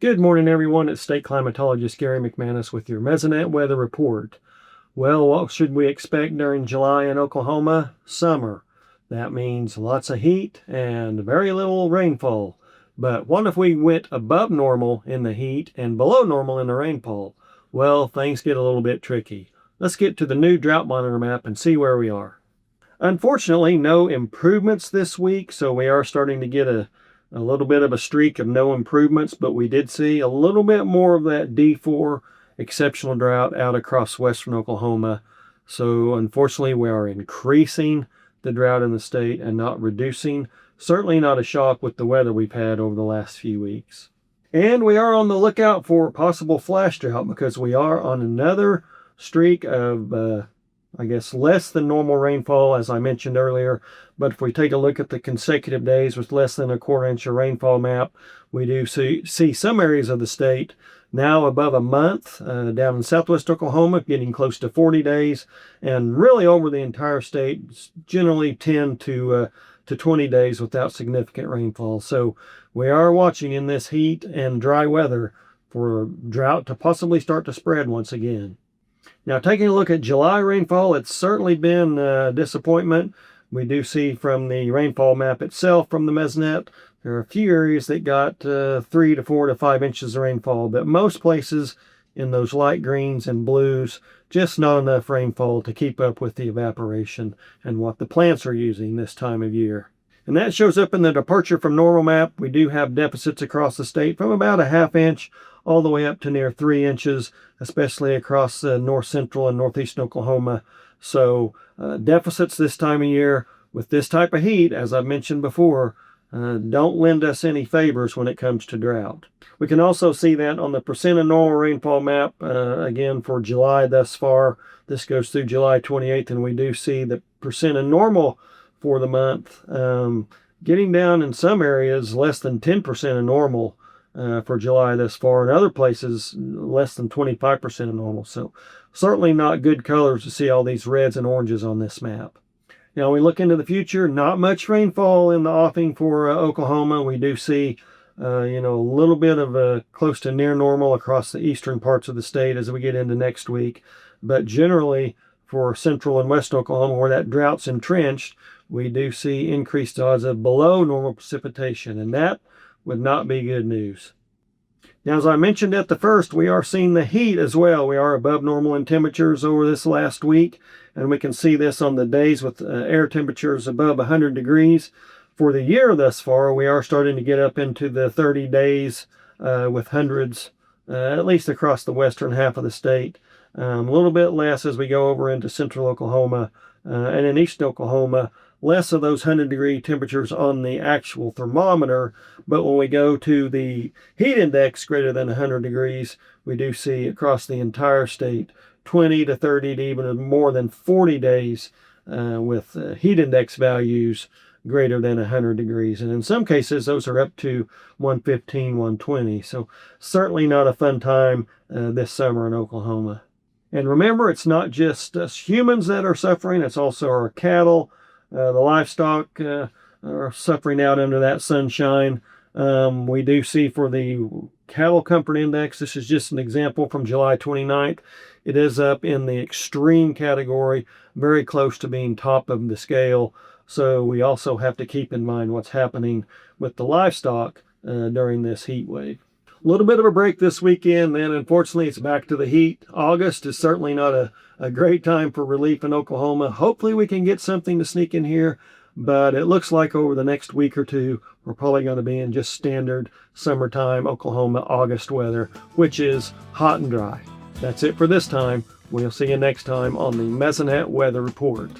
Good morning, everyone. It's State Climatologist Gary McManus with your Mesonet weather report. Well, what should we expect during July in Oklahoma? Summer. That means lots of heat and very little rainfall. But what if we went above normal in the heat and below normal in the rainfall? Well, things get a little bit tricky. Let's get to the new drought monitor map and see where we are. Unfortunately, no improvements this week, so we are starting to get a little bit of a streak of no improvements, but we did see a little bit more of that D4 exceptional drought out across western Oklahoma. So unfortunately, we are increasing the drought in the state and not reducing. Certainly not a shock with the weather we've had over the last few weeks. And we are on the lookout for possible flash drought because we are on another streak of less than normal rainfall, as I mentioned earlier. But if we take a look at the consecutive days with less than a quarter inch of rainfall map, we do see some areas of the state now above a month, down in southwest Oklahoma, getting close to 40 days, and really over the entire state, generally 10 to 20 days without significant rainfall. So we are watching in this heat and dry weather for drought to possibly start to spread once again. Now, taking a look at July rainfall, it's certainly been a disappointment. We do see from the rainfall map itself from the Mesonet, there are a few areas that got 3 to 4 to 5 inches of rainfall, but most places in those light greens and blues, just not enough rainfall to keep up with the evaporation and what the plants are using this time of year. And that shows up in the departure from normal map. We do have deficits across the state from about a ½ inch all the way up to near 3 inches, especially across north central and northeastern Oklahoma. So deficits this time of year with this type of heat, as I've mentioned before, don't lend us any favors when it comes to drought. We can also see that on the percent of normal rainfall map, again for July thus far. This goes through July 28th, and we do see the percent of normal for the month getting down in some areas less than 10% of normal for July thus far. In other places, less than 25% of normal. So certainly not good colors to see all these reds and oranges on this map. Now, we look into the future, not much rainfall in the offing for Oklahoma. We do see, a little bit of close to near normal across the eastern parts of the state as we get into next week. But generally, for central and west Oklahoma, where that drought's entrenched, we do see increased odds of below normal precipitation, and that would not be good news. Now, as I mentioned at the first, we are seeing the heat as well. We are above normal in temperatures over this last week, and we can see this on the days with air temperatures above 100 degrees. For the year thus far, we are starting to get up into the 30 days with hundreds, at least across the western half of the state. A little bit less as we go over into central Oklahoma and in east Oklahoma. Less of those 100-degree temperatures on the actual thermometer, but when we go to the heat index greater than 100 degrees, we do see across the entire state 20 to 30 to even more than 40 days with heat index values greater than 100 degrees. And in some cases, those are up to 115, 120. So certainly not a fun time this summer in Oklahoma. And remember, it's not just us humans that are suffering, it's also our cattle. The livestock are suffering out under that sunshine. We do see for the cattle comfort index, this is just an example from July 29th. It is up in the extreme category, very close to being top of the scale. So we also have to keep in mind what's happening with the livestock during this heat wave. A little bit of a break this weekend, then unfortunately it's back to the heat. August is certainly not a great time for relief in Oklahoma. Hopefully we can get something to sneak in here, but it looks like over the next week or two, we're probably going to be in just standard summertime Oklahoma August weather, which is hot and dry. That's it for this time. We'll see you next time on the Mesonet Weather Report.